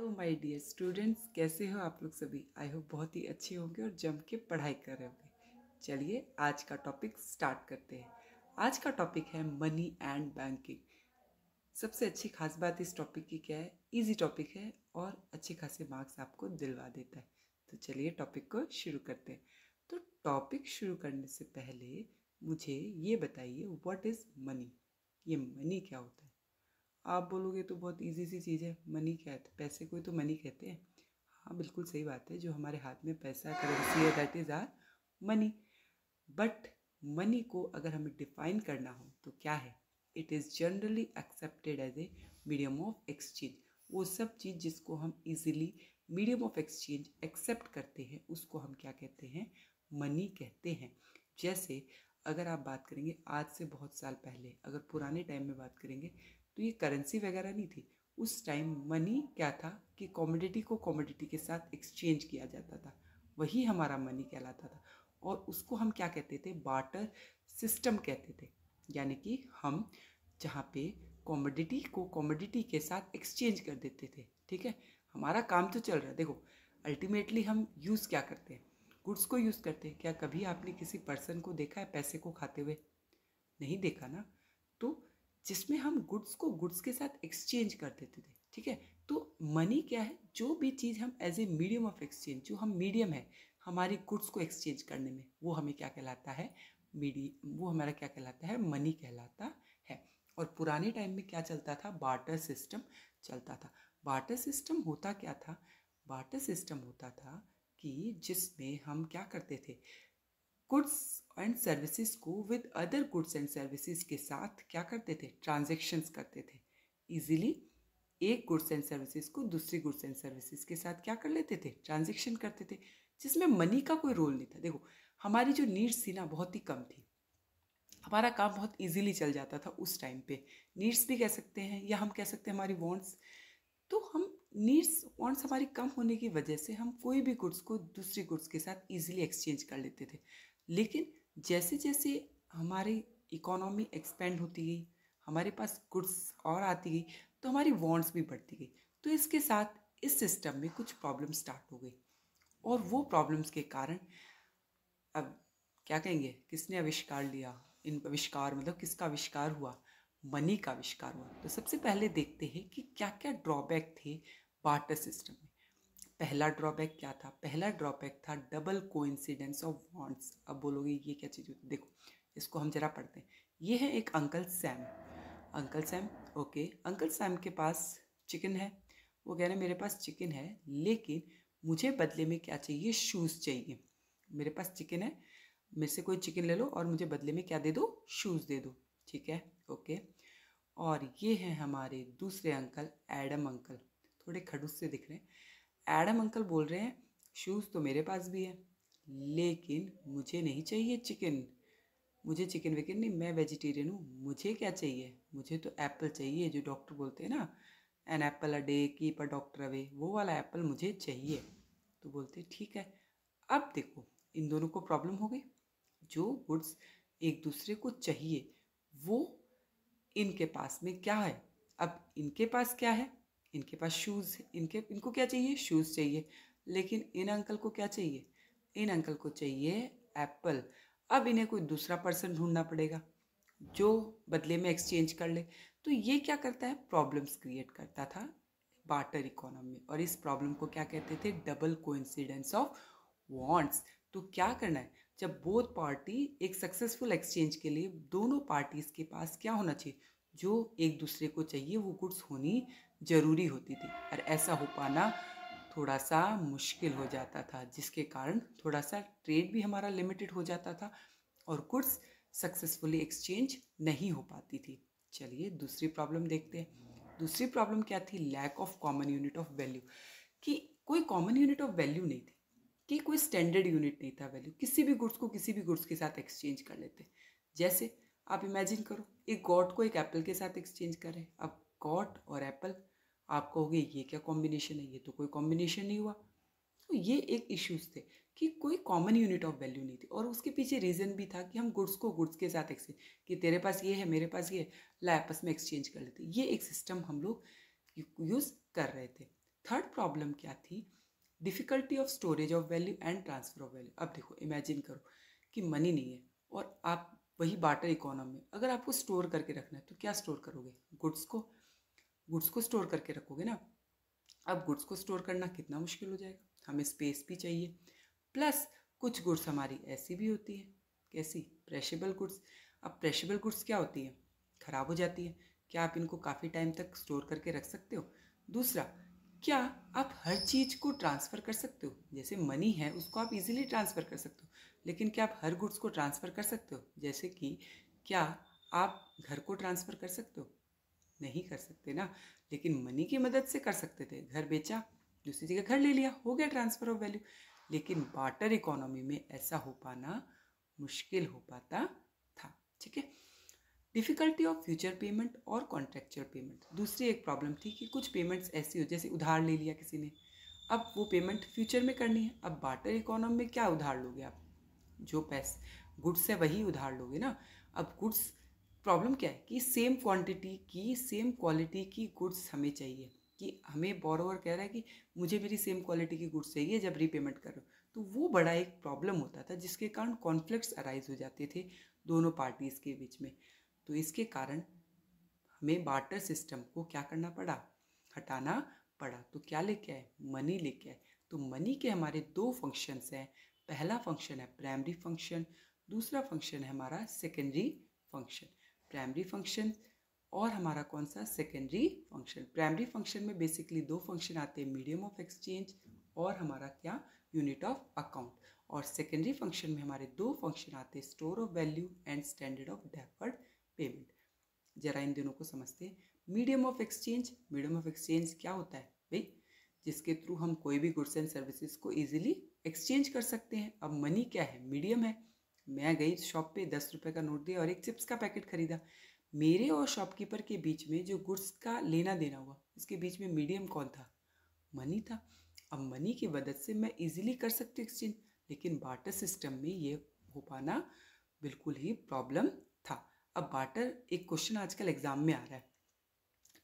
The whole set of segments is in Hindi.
हेलो माय डियर स्टूडेंट्स, कैसे हो आप लोग सभी। आई होप बहुत ही अच्छे होंगे और जम के पढ़ाई कर रहे होंगे। चलिए आज का टॉपिक स्टार्ट करते हैं। आज का टॉपिक है मनी एंड बैंकिंग। सबसे अच्छी खास बात इस टॉपिक की क्या है, इजी टॉपिक है और अच्छे खासे मार्क्स आपको दिलवा देता है। तो चलिए टॉपिक को शुरू करते हैं। तो टॉपिक शुरू करने से पहले मुझे ये बताइए, व्हाट इज़ मनी। ये मनी क्या होता है। आप बोलोगे तो बहुत इजी सी चीज़ है, मनी क्या है, तो पैसे को ही तो मनी कहते हैं। हाँ बिल्कुल सही बात है, जो हमारे हाथ में पैसा करेंसी है that is or money. But money को अगर हमें डिफाइन करना हो तो क्या है, it is generally accepted as a medium of exchange. वो सब चीज़ जिसको हम easily medium of exchange accept करते हैं उसको हम क्या कहते हैं, मनी कहते हैं। जैसे अगर आप बात करेंगे आज से बहुत साल पहले, अगर पुराने टाइम में बात करेंगे तो ये करेंसी वगैरह नहीं थी। उस टाइम मनी क्या था कि कॉमोडिटी को कॉमोडिटी के साथ एक्सचेंज किया जाता था, वही हमारा मनी कहलाता था। और उसको हम क्या कहते थे, बार्टर सिस्टम कहते थे। यानी कि हम जहाँ पे कॉमोडिटी को कॉमोडिटी के साथ एक्सचेंज कर देते थे। ठीक है, हमारा काम तो चल रहा है। देखो अल्टीमेटली हम यूज़ क्या करते हैं, गुड्स को यूज़ करते हैं। क्या कभी आपने किसी पर्सन को देखा है पैसे को खाते हुए? नहीं देखा ना। तो जिसमें हम गुड्स को गुड्स के साथ एक्सचेंज कर देते थे। ठीक है, तो मनी क्या है, जो भी चीज़ हम as a medium of exchange, जो हम मीडियम है हमारी गुड्स को एक्सचेंज करने में, वो हमें क्या कहलाता है, वो हमारा क्या कहलाता है, मनी कहलाता है। और पुराने टाइम में क्या चलता था, बार्टर सिस्टम चलता था। बार्टर सिस्टम होता क्या था, बार्टर सिस्टम होता था कि जिसमें हम क्या करते थे, गुड्स एंड सर्विसेज को with other goods and services के साथ क्या करते थे, ट्रांजेक्शन्स करते थे। इजीली एक गुड्स एंड सर्विसेज को दूसरी गुड्स एंड सर्विसेज के साथ क्या कर लेते थे, ट्रांजेक्शन करते थे, जिसमें मनी का कोई रोल नहीं था। देखो हमारी जो नीड्स थी ना बहुत ही कम थी, हमारा काम बहुत इजीली चल जाता था उस टाइम पे। नीड्स भी कह सकते हैं या हम कह सकते हैं हमारी वांट्स। तो हम नीड्स वांट्स हमारी कम होने की वजह से हम कोई भी गुड्स को दूसरी गुड्स के साथ इजीली एक्सचेंज कर लेते थे। लेकिन जैसे जैसे हमारी इकोनॉमी एक्सपेंड होती गई, हमारे पास गुड्स और आती गई, तो हमारी वांट्स भी बढ़ती गई। तो इसके साथ इस सिस्टम में कुछ प्रॉब्लम स्टार्ट हो गई। और वो प्रॉब्लम्स के कारण अब क्या कहेंगे, किसने आविष्कार लिया, इन आविष्कार मतलब किसका आविष्कार हुआ, मनी का आविष्कार हुआ। तो सबसे पहले देखते हैं कि क्या क्या ड्रॉबैक थे बार्टर सिस्टम में। पहला ड्रॉबैक क्या था, पहला ड्रॉबैक था डबल कोइंसिडेंस ऑफ वांट्स। अब बोलोगे ये क्या चीज़ होती है, देखो इसको हम जरा पढ़ते हैं। ये है एक uncle Sam. Uncle Sam, okay, uncle Sam के पास चिकन है। वो कह रहे हैं मेरे पास चिकन है लेकिन मुझे बदले में क्या चाहिए, शूज़ चाहिए। मेरे पास चिकन है, मेरे से कोई चिकन ले लो और मुझे बदले में क्या दे दो, शूज़ दे दो। ठीक है, ओके। और ये हैं हमारे दूसरे अंकल, एडम अंकल। थोड़े खड़ूस से दिख रहे हैं। एडम अंकल बोल रहे हैं शूज़ तो मेरे पास भी है लेकिन मुझे नहीं चाहिए चिकन, मुझे चिकन विकन नहीं, मैं वेजिटेरियन हूँ। मुझे क्या चाहिए, मुझे तो एप्पल चाहिए, जो डॉक्टर बोलते हैं ना, an apple a day keep a doctor away, वो वाला एप्पल मुझे चाहिए। तो बोलते ठीक है। अब देखो इन दोनों को प्रॉब्लम हो गई। जो गुड्स एक दूसरे को चाहिए वो इनके पास में क्या है, अब इनके पास क्या है, इनके पास शूज़, इनको क्या चाहिए, शूज़ चाहिए। लेकिन इन अंकल को क्या चाहिए, इन अंकल को चाहिए एप्पल। अब इन्हें कोई दूसरा पर्सन ढूंढना पड़ेगा जो बदले में एक्सचेंज कर ले। तो ये क्या करता है, प्रॉब्लम्स क्रिएट करता था बार्टर इकोनॉमी में। और इस प्रॉब्लम को क्या कहते थे, डबल कोइंसिडेंस ऑफ वांट्स। तो क्या करना है, जब बोथ पार्टी एक सक्सेसफुल एक्सचेंज के लिए दोनों पार्टीज के पास क्या होना चाहिए, जो एक दूसरे को चाहिए वो गुड्स होनी जरूरी होती थी। और ऐसा हो पाना थोड़ा सा मुश्किल हो जाता था, जिसके कारण थोड़ा सा ट्रेड भी हमारा लिमिटेड हो जाता था और गुड्स सक्सेसफुली एक्सचेंज नहीं हो पाती थी। चलिए दूसरी प्रॉब्लम देखते हैं। दूसरी प्रॉब्लम क्या थी, lack of common unit of value. कि कोई कॉमन यूनिट ऑफ वैल्यू नहीं थी, कि कोई स्टैंडर्ड यूनिट नहीं था वैल्यू, किसी भी गुड्स को किसी भी गुड्स के साथ एक्सचेंज कर लेते। जैसे आप इमेजिन करो एक गॉट को एक एप्पल के साथ एक्सचेंज करें। अब गॉट और एप्पल, आप कहोगे ये क्या कॉम्बिनेशन है, ये तो कोई कॉम्बिनेशन नहीं हुआ। तो ये एक इश्यूज थे कि कोई कॉमन यूनिट ऑफ वैल्यू नहीं थी। और उसके पीछे रीज़न भी था कि हम गुड्स को गुड्स के साथ एक्सचेंज, कि तेरे पास ये है मेरे पास ये है, ला आपस में एक्सचेंज कर लेते। ये एक सिस्टम हम लोग यूज़ कर रहे थे। थर्ड प्रॉब्लम क्या थी, difficulty of storage of value and transfer of value. अब देखो, इमेजिन करो कि मनी नहीं है और आप वही बार्टर इकोनॉमी, अगर आपको स्टोर करके रखना है तो क्या स्टोर करोगे? गुड्स को स्टोर करके रखोगे ना। अब गुड्स को स्टोर करना कितना मुश्किल हो जाएगा, हमें स्पेस भी चाहिए, प्लस कुछ गुड्स हमारी ऐसी भी होती है, कैसी? प्रेशेबल गुड्स। अब प्रेशेबल गुड्स क्या होती है? ख़राब हो जाती है। क्या आप इनको काफ़ी टाइम तक स्टोर करके रख सकते हो? दूसरा, क्या आप हर चीज़ को ट्रांसफ़र कर सकते हो? जैसे मनी है उसको आप इजीली ट्रांसफ़र कर सकते हो, लेकिन क्या आप हर गुड्स को ट्रांसफ़र कर सकते हो? जैसे कि क्या आप घर को ट्रांसफ़र कर सकते हो? नहीं कर सकते ना। लेकिन मनी की मदद से कर सकते थे, घर बेचा, दूसरी जगह घर ले लिया, हो गया ट्रांसफ़र ऑफ वैल्यू। लेकिन बार्टर इकोनॉमी में ऐसा हो पाना मुश्किल हो पाता था। ठीक है। डिफ़िकल्टी ऑफ फ्यूचर पेमेंट और कॉन्ट्रेक्चुअल पेमेंट, दूसरी एक प्रॉब्लम थी कि कुछ पेमेंट्स ऐसी हो, जैसे उधार ले लिया किसी ने, अब वो पेमेंट फ्यूचर में करनी है। अब बार्टर इकोनॉमी में क्या उधार लोगे आप? जो पैसे गुड्स है वही उधार लोगे ना। अब गुड्स, प्रॉब्लम क्या है कि सेम क्वांटिटी की सेम क्वालिटी की गुड्स हमें चाहिए, कि हमें बोरोवर कह रहा है कि मुझे मेरी सेम क्वालिटी की गुड्स चाहिए जब रीपेमेंट करो, तो वो बड़ा एक प्रॉब्लम होता था, जिसके कारण कॉन्फ्लिक्ट्स अराइज हो जाते थे दोनों पार्टीज़ के बीच में। तो इसके कारण हमें बार्टर सिस्टम को क्या करना पड़ा? हटाना पड़ा। तो क्या लेके आए? मनी लेके आए। तो मनी के हमारे दो फंक्शंस हैं। पहला फंक्शन है प्राइमरी फंक्शन, दूसरा फंक्शन है हमारा सेकेंडरी फंक्शन। प्राइमरी फंक्शन और हमारा कौन सा? Secondary function. प्राइमरी फंक्शन में बेसिकली दो फंक्शन आते हैं, मीडियम ऑफ एक्सचेंज और हमारा क्या? Unit of account. और सेकेंडरी फंक्शन में हमारे दो फंक्शन आते हैं, store of value and standard of deferred payment. जरा इन दोनों को समझते हैं। Medium of exchange, medium of exchange क्या होता है भाई? जिसके थ्रू हम कोई भी गुड्स एंड सर्विसेज को इजीली एक्सचेंज कर सकते हैं। अब मनी क्या है? मीडियम है। मैं गई शॉप पे 10 रुपए का नोट दिया और एक चिप्स का पैकेट खरीदा, मेरे और शॉपकीपर के बीच में जो गुड्स का लेना देना हुआ, इसके बीच में मीडियम कौन था? मनी था। अब मनी की मदद से मैं इजीली कर सकती हूँ एक्सचेंज, लेकिन बार्टर सिस्टम में ये हो पाना बिल्कुल ही प्रॉब्लम था। अब बार्टर, एक क्वेश्चन आजकल एग्जाम में आ रहा है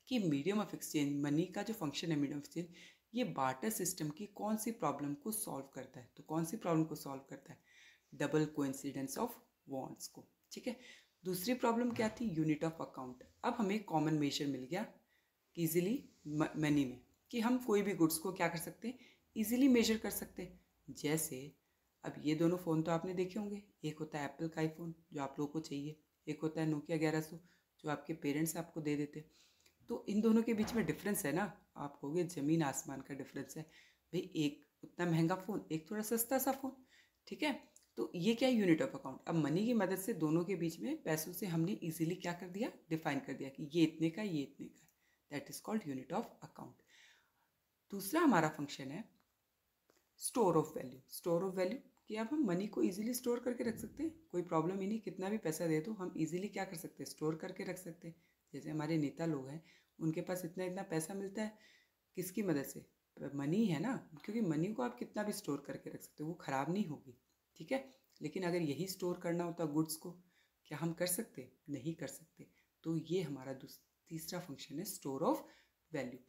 कि मीडियम ऑफ एक्सचेंज, मनी का जो फंक्शन है मीडियम ऑफ एक्सचेंज, ये बार्टर सिस्टम की कौन सी प्रॉब्लम को सॉल्व करता है? तो कौन सी प्रॉब्लम को सॉल्व करता है? डबल कोइंसिडेंस ऑफ वॉन्ट्स को। ठीक है। दूसरी प्रॉब्लम क्या थी? Unit of account. अब हमें कॉमन मेजर मिल गया इजीली मनी में, कि हम कोई भी गुड्स को क्या कर सकते हैं? इजीली मेजर कर सकते हैं। जैसे अब ये दोनों फ़ोन तो आपने देखे होंगे, एक होता है एप्पल का आईफोन जो आप लोगों को चाहिए, एक होता है नोकिया 1100 जो आपके पेरेंट्स आपको दे देते। तो इन दोनों के बीच में डिफरेंस है ना, आप कहोगे ज़मीन आसमान का डिफरेंस है भाई, एक उतना महंगा फ़ोन, एक थोड़ा सस्ता सा फ़ोन। ठीक है। तो ये क्या है? Unit of account. अब मनी की मदद से दोनों के बीच में पैसों से हमने इजीली क्या कर दिया? डिफाइन कर दिया कि ये इतने का, ये इतने का है। That is called unit of account. दूसरा हमारा फंक्शन है store of value. Store of value कि अब हम मनी को इजीली स्टोर करके रख सकते हैं, कोई प्रॉब्लम ही नहीं, कितना भी पैसा दे दो हम इजीली क्या कर सकते हैं? स्टोर करके रख सकते हैं। जैसे हमारे नेता लोग हैं, उनके पास इतना इतना पैसा मिलता है, किसकी मदद से? मनी है ना, क्योंकि मनी को आप कितना भी स्टोर करके रख सकते हो, वो ख़राब नहीं होगी। ठीक है। लेकिन अगर यही स्टोर करना होता गुड्स को, क्या हम कर सकते? नहीं कर सकते। तो ये हमारा तीसरा फंक्शन है store of value.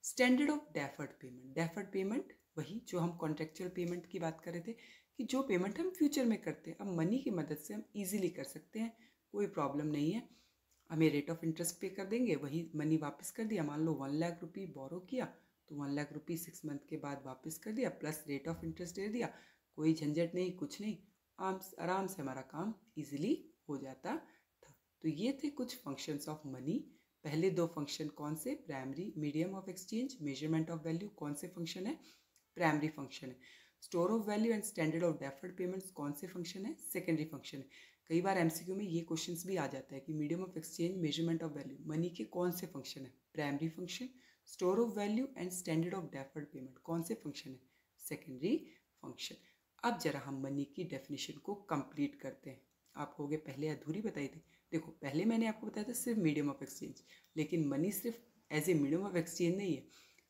Standard of deferred payment. Deferred payment वही जो हम कॉन्ट्रेक्चुअल पेमेंट की बात कर रहे थे, कि जो पेमेंट हम फ्यूचर में करते हैं, अब मनी की मदद से हम इजीली कर सकते हैं, कोई प्रॉब्लम नहीं है। हमें रेट ऑफ इंटरेस्ट पे कर देंगे, वही मनी वापस कर दिया। मान लो 1 लाख रुपये बोरो किया तो 1 लाख रुपये 6 मंथ के बाद वापस कर दिया, प्लस रेट ऑफ इंटरेस्ट दे दिया, कोई झंझट नहीं, कुछ नहीं, आराम से हमारा काम इजीली हो जाता था। तो ये थे कुछ फंक्शंस ऑफ मनी। पहले दो फंक्शन कौन से? Primary, medium of exchange, measurement of value, कौन से फंक्शन है? प्राइमरी फंक्शन है। Store of value and standard of deferred payments कौन से फंक्शन है? सेकेंडरी फंक्शन है। कई बार एमसीक्यू में ये क्वेश्चंस भी आ जाता है कि medium of exchange, measurement of value, money के कौन से फंक्शन है? Primary function. Store of value and standard of deferred payment कौन से फंक्शन है? Secondary function. अब जरा हम मनी की डेफिनेशन को कंप्लीट करते हैं। आप कहोगे पहले अधूरी बताई थी। देखो, पहले मैंने आपको बताया था सिर्फ मीडियम ऑफ एक्सचेंज, लेकिन मनी सिर्फ as a medium of exchange नहीं है,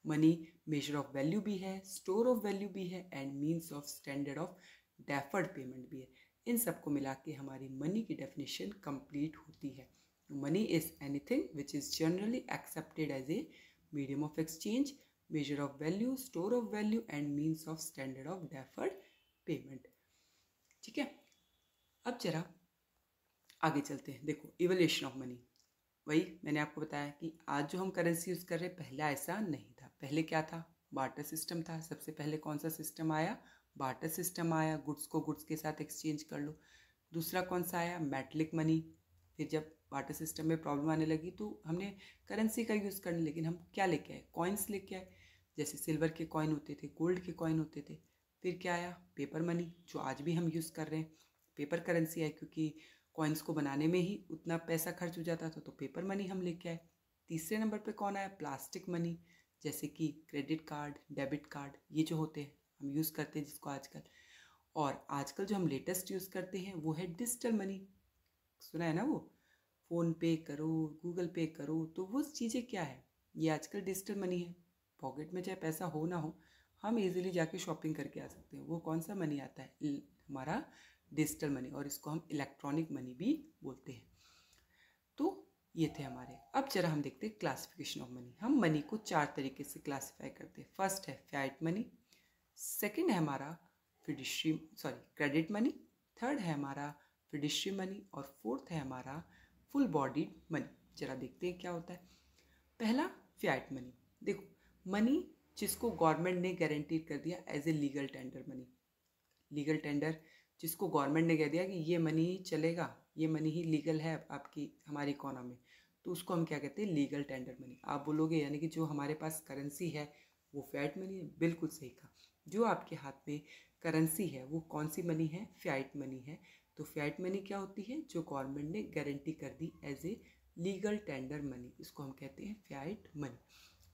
मनी मेजर ऑफ वैल्यू भी है, स्टोर ऑफ वैल्यू भी है and means of standard of deferred payment भी है। इन सबको मिला के हमारी मनी की डेफिनेशन कंप्लीट होती है। Money is anything which is generally accepted as a medium of exchange, measure of value, store of value and means of standard of deferred payment. ठीक है, अब जरा आगे चलते हैं। देखो, इवोल्यूशन ऑफ मनी, वही मैंने आपको बताया कि आज जो हम करेंसी यूज़ कर रहे हैं पहले ऐसा नहीं था। पहले क्या था, बार्टर सिस्टम था। सबसे पहले कौन सा सिस्टम आया, बार्टर सिस्टम आया, गुड्स को गुड्स के साथ एक्सचेंज कर लो। दूसरा कौन सा आया, मेटलिक मनी। फिर जब बार्टर सिस्टम में प्रॉब्लम आने लगी तो हमने करेंसी का यूज़ करने, लेकिन हम क्या लेके आए, कॉइन्स लेके आए। जैसे सिल्वर के कॉइन होते थे, गोल्ड के कॉइन होते थे। फिर क्या आया, पेपर मनी, जो आज भी हम यूज़ कर रहे हैं। पेपर करेंसी आई क्योंकि कॉइन्स को बनाने में ही उतना पैसा खर्च हो जाता था, तो पेपर मनी हम लेके आए। तीसरे नंबर पे कौन आया, प्लास्टिक मनी, जैसे कि क्रेडिट कार्ड, डेबिट कार्ड, ये जो होते हैं हम यूज़ करते हैं जिसको आजकल। और आजकल जो हम लेटेस्ट यूज़ करते हैं वो है डिजिटल मनी। सुना है ना, वो फ़ोन पे करो, गूगल पे करो, तो वो चीज़ें क्या है, ये आजकल डिजिटल मनी है। पॉकेट में चाहे पैसा हो ना हो, हम इजीली जाके शॉपिंग करके आ सकते हैं। वो कौन सा मनी आता है, हमारा डिजिटल मनी, और इसको हम इलेक्ट्रॉनिक मनी भी बोलते हैं। तो ये थे हमारे। अब जरा हम देखते हैं क्लासिफिकेशन ऑफ मनी। हम मनी को 4 तरीके से क्लासीफाई करते हैं। फर्स्ट है फिएट मनी, सेकंड है हमारा क्रेडिट मनी, थर्ड है हमारा फिडुशियरी मनी, और फोर्थ है हमारा फुल बॉडीड मनी। जरा देखते हैं क्या होता है। पहला फिएट मनी। देखो, मनी जिसको गवर्नमेंट ने गारंटी कर दिया as a legal tender money. Legal tender जिसको गवर्नमेंट ने कह दिया कि ये मनी ही चलेगा, ये मनी ही लीगल है आपकी हमारी इकोनॉमी में, तो उसको हम क्या कहते हैं, लीगल टेंडर मनी। आप बोलोगे यानी कि जो हमारे पास करेंसी है वो फिएट मनी है, बिल्कुल सही कहा। जो आपके हाथ में करेंसी है वो कौन सी मनी है, फिएट मनी है। तो फिएट मनी क्या होती है, जो गवर्नमेंट ने गारंटी कर दी as a legal tender money, इसको हम कहते हैं फिएट मनी।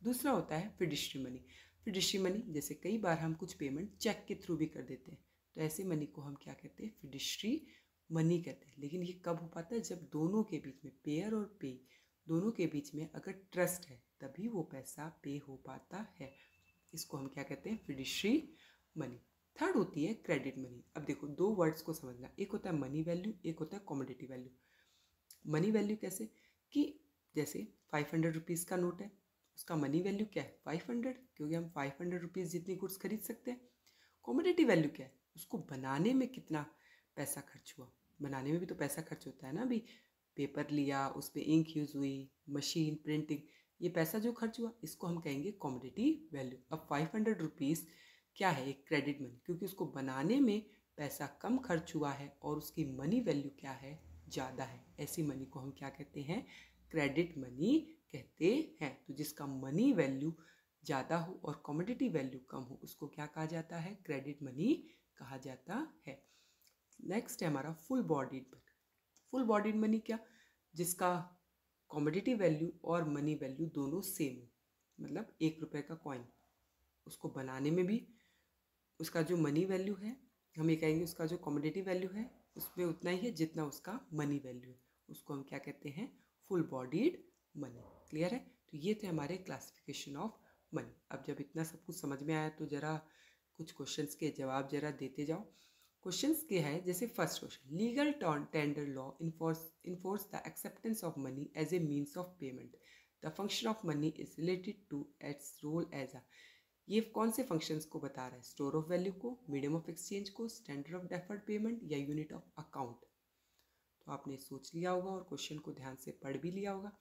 दूसरा होता है फिडुशियरी मनी। फिडुशियरी मनी जैसे कई बार हम कुछ पेमेंट चेक के थ्रू भी कर देते हैं, तो ऐसे मनी को हम क्या कहते हैं, फिडुशियरी मनी कहते हैं। लेकिन ये कब हो पाता है, जब दोनों के बीच में, पेयर और पे, दोनों के बीच में अगर ट्रस्ट है तभी वो पैसा पे हो पाता है। इसको हम क्या कहते हैं, फिडुशियरी मनी। थर्ड होती है क्रेडिट मनी। अब देखो, दो वर्ड्स को समझना, एक होता है मनी वैल्यू, एक होता है कमोडिटी वैल्यू। मनी वैल्यू कैसे, कि जैसे 500 रुपीज़ का नोट है, उसका मनी वैल्यू क्या है, 500, क्योंकि हम 500 रुपीज़ जितनी गुड्स खरीद सकते हैं। कमोडिटी वैल्यू क्या है, उसको बनाने में कितना पैसा खर्च हुआ, बनाने में भी तो पैसा खर्च होता है ना। अभी पेपर लिया, उस पर इंक यूज़ हुई, मशीन, प्रिंटिंग, ये पैसा जो खर्च हुआ, इसको हम कहेंगे कमोडिटी वैल्यू। अब 500 रुपीज़ क्या है, एक क्रेडिट मनी, क्योंकि उसको बनाने में पैसा कम खर्च हुआ है और उसकी मनी वैल्यू क्या है, ज़्यादा है। ऐसी मनी को हम क्या कहते हैं, क्रेडिट मनी कहते हैं। तो जिसका मनी वैल्यू ज़्यादा हो और कमोडिटी वैल्यू कम हो, उसको क्या कहा जाता है, क्रेडिट मनी कहा जाता है। नेक्स्ट है हमारा full bodied money. Full bodied money क्या, जिसका कमोडिटी वैल्यू और मनी वैल्यू दोनों सेम हो, मतलब 1 रुपये का कॉइन, उसको बनाने में भी उसका जो मनी वैल्यू है, हम ये कहेंगे उसका जो कमोडिटी वैल्यू है उसमें उतना ही है जितना उसका मनी वैल्यू है, उसको हम क्या कहते हैं, फुल बॉडीड मनी। क्लियर है। तो ये थे हमारे क्लासिफिकेशन ऑफ मनी। अब जब इतना सब कुछ समझ में आया तो जरा कुछ क्वेश्चंस के जवाब जरा देते जाओ। क्वेश्चंस क्या है, जैसे first question, legal tender law enforce the acceptance of money as a means of payment. The function of money is related to its role as a, ये कौन से फंक्शंस को बता रहा है, स्टोर ऑफ वैल्यू को, मीडियम ऑफ एक्सचेंज को, स्टैंडर्ड ऑफ डेफर्ड पेमेंट, या यूनिट ऑफ अकाउंट। तो आपने सोच लिया होगा और क्वेश्चन को ध्यान से पढ़ भी लिया होगा।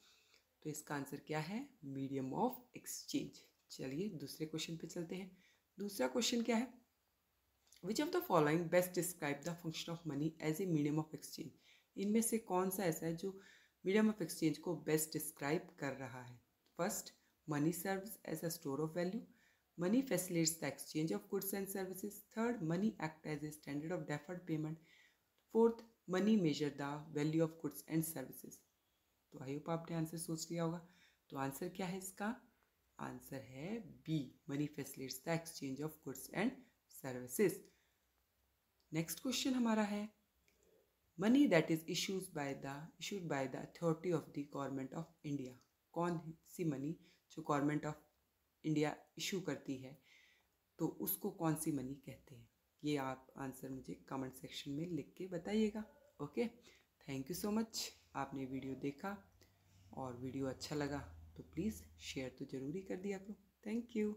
तो इसका आंसर क्या है, मीडियम ऑफ एक्सचेंज। चलिए दूसरे क्वेश्चन पे चलते हैं। दूसरा क्वेश्चन क्या है, which of the following best describe the function of money as a medium of exchange. इनमें से कौन सा ऐसा है जो मीडियम ऑफ एक्सचेंज को बेस्ट डिस्क्राइब कर रहा है। First, money serves as a store of value. Money facilitates the exchange of goods and services. Third, money acts as a standard of deferred payment. Fourth, money measure the value of goods and services. तो आई होप आपने आंसर सोच लिया होगा। तो आंसर क्या है इसका, आंसर है B, money facilitates the exchange of goods and services. Next question हमारा है, money that is issued by the authority of the government of India. कौन सी मनी जो गवर्नमेंट ऑफ इंडिया इशू करती है, तो उसको कौन सी मनी कहते हैं। ये आप आंसर मुझे कमेंट सेक्शन में लिख के बताइएगा। Okay, thank you so much. आपने वीडियो देखा और वीडियो अच्छा लगा तो प्लीज़ शेयर तो ज़रूरी कर दिया करो। Thank you.